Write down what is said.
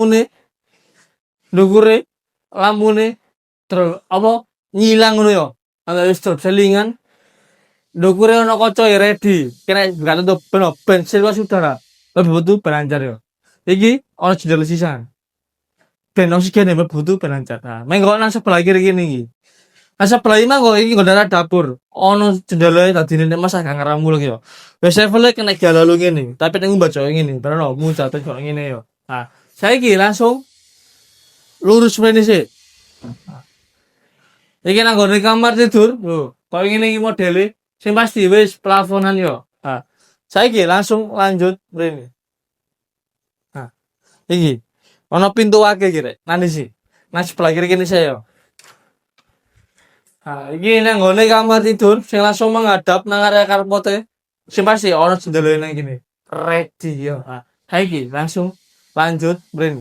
Mune, ndukure, lampune, terus apa nyilang ngono ya. Ana wis selingan, ndukure ana kaca ya ready. Kena gak tutup ben silwa saudara. Lebih butuh penancar ya. Iki ana jendela sisan. Ben oksigen mlebu butuh penancar. Nah, mengko nang sebelah kiri kene iki. Nang sebelah iki mah kok iki nggon arah dapur. Ono jendela dadine nek Mas agak ngeramu lho ya. Wis level kena galalu ngene, tapi nek mbaca ngene, bener muncul kok ngene ya. Nah, saiki langsung lurus mrene sik. Iki nang nggone kamar tidur, lho. Kok ngene iki modele sing pasti wis plafonan yo. Nah, saiki langsung lanjut mrene. Nah, iki ono pintu akeh iki rek. Nang sih. Nang sebelah kiri kene saya. Nah, iki nang nggone kamar tidur sing langsung menghadap nang area karpote. Sing pasti ono jendela nang kene. Ready yo. Nah, saiki langsung lanjut mrene.